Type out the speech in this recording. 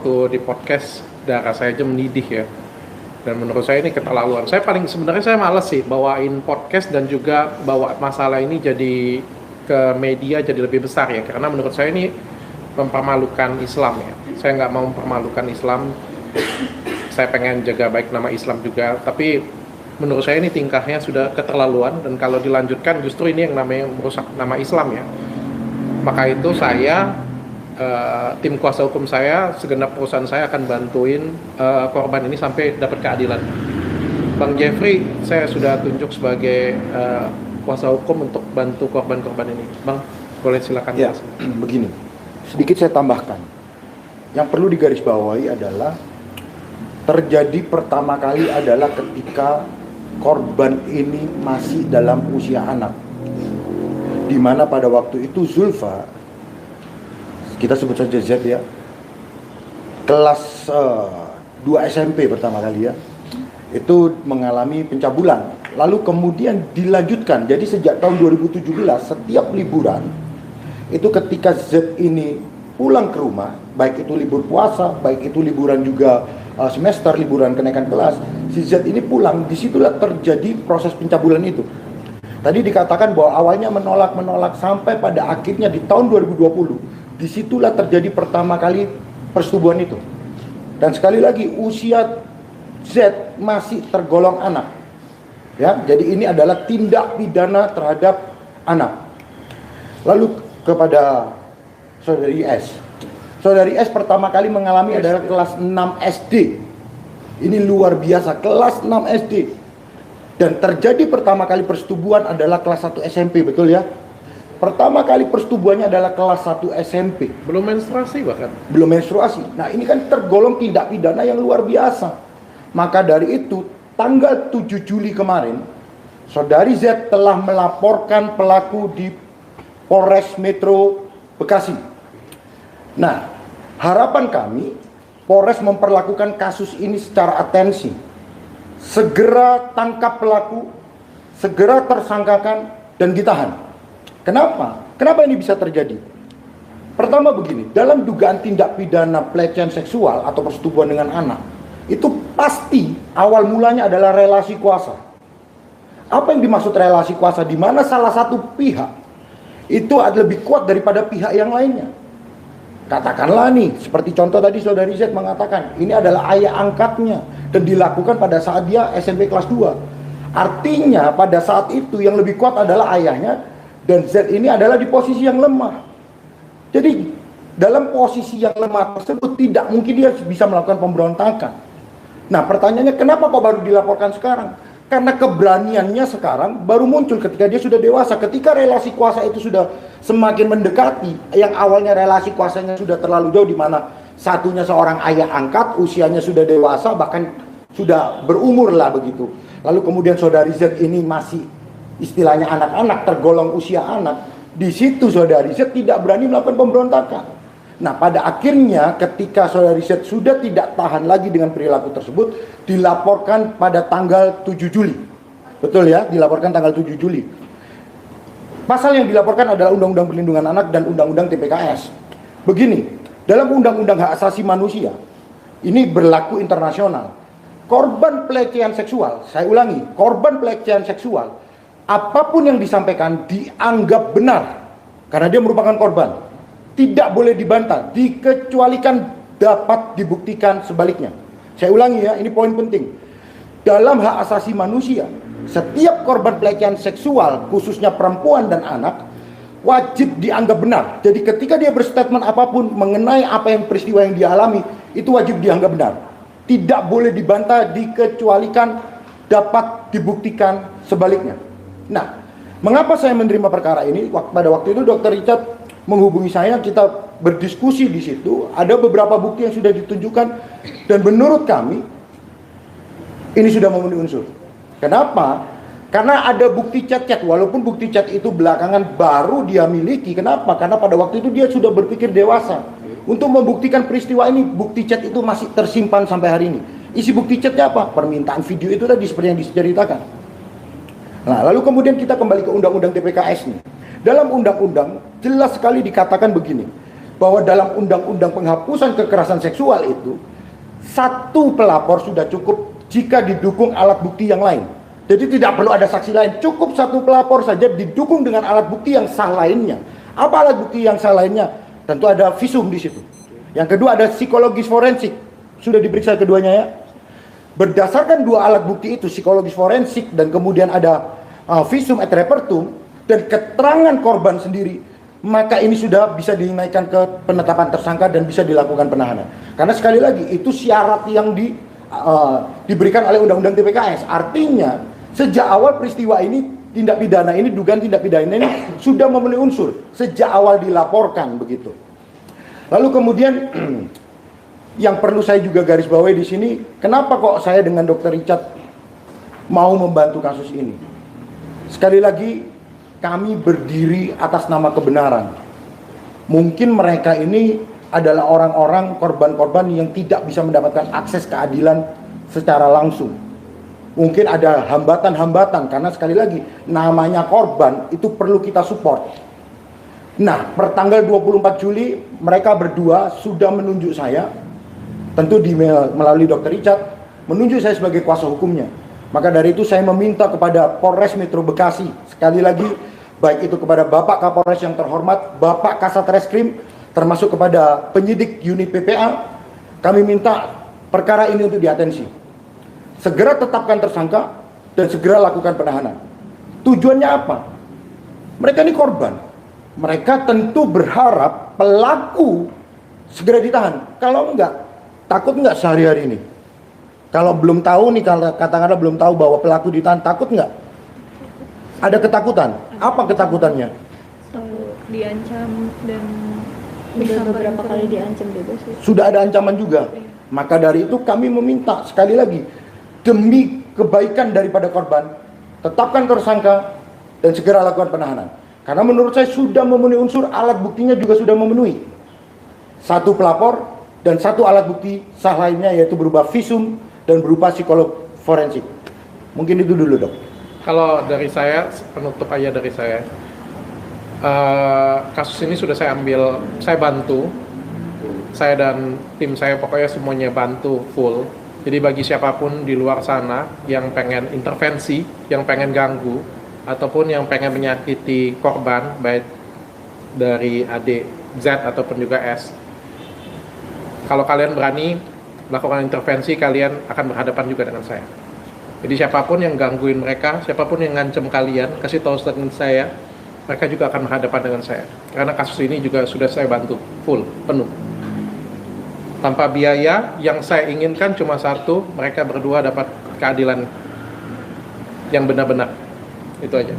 waktu di podcast darah saya aja mendidih ya. Dan menurut saya ini keterlaluan. Sebenarnya saya males sih bawain podcast dan juga bawa masalah ini jadi ke media jadi lebih besar ya. Karena menurut saya ini mempermalukan Islam ya. Saya nggak mau mempermalukan Islam. Saya pengen jaga baik nama Islam juga. Tapi menurut saya ini tingkahnya sudah keterlaluan. Dan kalau dilanjutkan justru ini yang namanya merusak nama Islam ya. Maka itu saya tim kuasa hukum saya, segenap perusahaan saya akan bantuin korban ini sampai dapat keadilan. Bang Jeffrey, saya sudah tunjuk sebagai kuasa hukum untuk bantu korban-korban ini. Bang, boleh silakan. Ya, begini, sedikit saya tambahkan. Yang perlu digarisbawahi adalah terjadi pertama kali adalah ketika korban ini masih dalam usia anak, di mana pada waktu itu Zulfa, kita sebut saja Z ya, kelas 2 SMP pertama kali ya, itu mengalami pencabulan. Lalu kemudian dilanjutkan, jadi sejak tahun 2017 setiap liburan, itu ketika Z ini pulang ke rumah, baik itu libur puasa, baik itu liburan juga semester, liburan kenaikan kelas, si Z ini pulang, disitulah terjadi proses pencabulan itu. Tadi dikatakan bahwa awalnya menolak sampai pada akhirnya di tahun 2020, disitulah terjadi pertama kali persetubuhan itu. Dan sekali lagi usia Z masih tergolong anak. Ya, jadi ini adalah tindak pidana terhadap anak. Lalu kepada saudari S. Saudari S pertama kali mengalami adalah kelas 6 SD. Ini luar biasa, kelas 6 SD. Dan terjadi pertama kali persetubuhan adalah kelas 1 SMP, betul ya? Pertama kali persetubuhannya adalah kelas 1 SMP. Belum menstruasi bahkan. Belum menstruasi. Nah, ini kan tergolong tindak pidana yang luar biasa. Maka dari itu, tanggal 7 Juli kemarin, saudari Z telah melaporkan pelaku di Polres Metro Bekasi. Nah, harapan kami, Polres memperlakukan kasus ini secara atensi. Segera tangkap pelaku, segera tersangkakan, dan ditahan. Kenapa? Kenapa ini bisa terjadi? Pertama begini, dalam dugaan tindak pidana pelecehan seksual atau persetubuhan dengan anak, itu pasti awal mulanya adalah relasi kuasa. Apa yang dimaksud relasi kuasa? Di mana salah satu pihak itu lebih kuat daripada pihak yang lainnya. Katakanlah nih, seperti contoh tadi saudari Z mengatakan, ini adalah ayah angkatnya dan dilakukan pada saat dia SMP kelas 2. Artinya pada saat itu yang lebih kuat adalah ayahnya, dan Z ini adalah di posisi yang lemah. Jadi dalam posisi yang lemah tersebut tidak mungkin dia bisa melakukan pemberontakan. Nah, pertanyaannya kenapa kok baru dilaporkan sekarang? Karena keberaniannya sekarang baru muncul ketika dia sudah dewasa. Ketika relasi kuasa itu sudah semakin mendekati, yang awalnya relasi kuasanya sudah terlalu jauh, di mana satunya seorang ayah angkat, usianya sudah dewasa, bahkan sudah berumur lah begitu. Lalu kemudian saudari Z ini masih istilahnya anak-anak, tergolong usia anak. Di situ saudari Z tidak berani melakukan pemberontakan. Nah, pada akhirnya ketika saudari Z sudah tidak tahan lagi dengan perilaku tersebut, dilaporkan pada tanggal 7 Juli. Betul ya, dilaporkan tanggal 7 Juli. Pasal yang dilaporkan adalah Undang-Undang Perlindungan Anak dan Undang-Undang TPKS. Begini, dalam Undang-Undang Hak Asasi Manusia, ini berlaku internasional. Korban pelecehan seksual, saya ulangi, korban pelecehan seksual, apapun yang disampaikan dianggap benar karena dia merupakan korban. Tidak boleh dibantah, dikecualikan dapat dibuktikan sebaliknya. Saya ulangi ya, ini poin penting. Dalam hak asasi manusia, setiap korban pelecehan seksual, khususnya perempuan dan anak, wajib dianggap benar. Jadi ketika dia berstatement apapun mengenai apa yang peristiwa yang dia alami, itu wajib dianggap benar. Tidak boleh dibantah, dikecualikan dapat dibuktikan sebaliknya. Nah, mengapa saya menerima perkara ini? Pada waktu itu Dr. Richard menghubungi saya, kita berdiskusi di situ, ada beberapa bukti yang sudah ditunjukkan, dan menurut kami ini sudah memenuhi unsur. Kenapa? Karena ada bukti chat-chat, walaupun bukti chat itu belakangan baru dia miliki. Kenapa? Karena pada waktu itu dia sudah berpikir dewasa. Untuk membuktikan peristiwa ini, bukti chat itu masih tersimpan sampai hari ini. Isi bukti chatnya apa? Permintaan video itu tadi seperti yang diceritakan. Nah, lalu kemudian kita kembali ke Undang-Undang TPKS nih. Dalam undang-undang jelas sekali dikatakan begini, bahwa dalam undang-undang penghapusan kekerasan seksual itu satu pelapor sudah cukup jika didukung alat bukti yang lain. Jadi tidak perlu ada saksi lain, cukup satu pelapor saja didukung dengan alat bukti yang sah lainnya. Apa alat bukti yang sah lainnya? Tentu ada visum di situ. Yang kedua ada psikologis forensik. Sudah diperiksa keduanya ya. Berdasarkan dua alat bukti itu, psikologis forensik dan kemudian ada visum et repertum dan keterangan korban sendiri, maka ini sudah bisa dinaikkan ke penetapan tersangka dan bisa dilakukan penahanan. Karena sekali lagi itu syarat yang diberikan oleh Undang-Undang TPKS. Artinya sejak awal peristiwa ini, tindak pidana ini, dugaan tindak pidana ini sudah memenuhi unsur sejak awal dilaporkan begitu. Lalu kemudian yang perlu saya juga garis bawahi di sini, kenapa kok saya dengan Dr. Richard mau membantu kasus ini? Sekali lagi, kami berdiri atas nama kebenaran. Mungkin mereka ini adalah orang-orang korban-korban yang tidak bisa mendapatkan akses keadilan secara langsung. Mungkin ada hambatan-hambatan, karena sekali lagi, namanya korban itu perlu kita support. Nah, pertanggal 24 Juli, mereka berdua sudah menunjuk saya, tentu melalui Dr. Richard, menunjuk saya sebagai kuasa hukumnya. Maka dari itu saya meminta kepada Polres Metro Bekasi, sekali lagi, baik itu kepada Bapak Kapolres yang terhormat, Bapak Kasat Reskrim, termasuk kepada penyidik unit PPA, kami minta perkara ini untuk diatensi. Segera tetapkan tersangka dan segera lakukan penahanan. Tujuannya apa? Mereka ini korban. Mereka tentu berharap pelaku segera ditahan. Kalau enggak, takut nggak sehari-hari ini? Kalau belum tahu nih, kalau katakanlah belum tahu bahwa pelaku ditahan, takut nggak? Ada ketakutan. Apa ketakutannya? Diancam dan Udah beberapa kali diancam juga sih. Sudah ada ancaman juga. Maka dari itu kami meminta sekali lagi, demi kebaikan daripada korban, tetapkan tersangka dan segera lakukan penahanan. Karena menurut saya sudah memenuhi unsur, alat buktinya juga sudah memenuhi. Satu pelapor dan satu alat bukti sah lainnya, yaitu berupa visum dan berupa psikolog forensik. Mungkin itu dulu, Dok. Kalau dari saya, penutup aja dari saya, kasus ini sudah saya bantu, saya dan tim saya pokoknya semuanya bantu full. Jadi bagi siapapun di luar sana yang pengen intervensi, yang pengen ganggu, ataupun yang pengen menyakiti korban, baik dari adik Z ataupun juga S, kalau kalian berani melakukan intervensi, kalian akan berhadapan juga dengan saya. Jadi siapapun yang gangguin mereka, siapapun yang ngancem kalian, kasih tahu statement saya, mereka juga akan berhadapan dengan saya. Karena kasus ini juga sudah saya bantu full, penuh. Tanpa biaya, yang saya inginkan cuma satu, mereka berdua dapat keadilan yang benar-benar. Itu aja.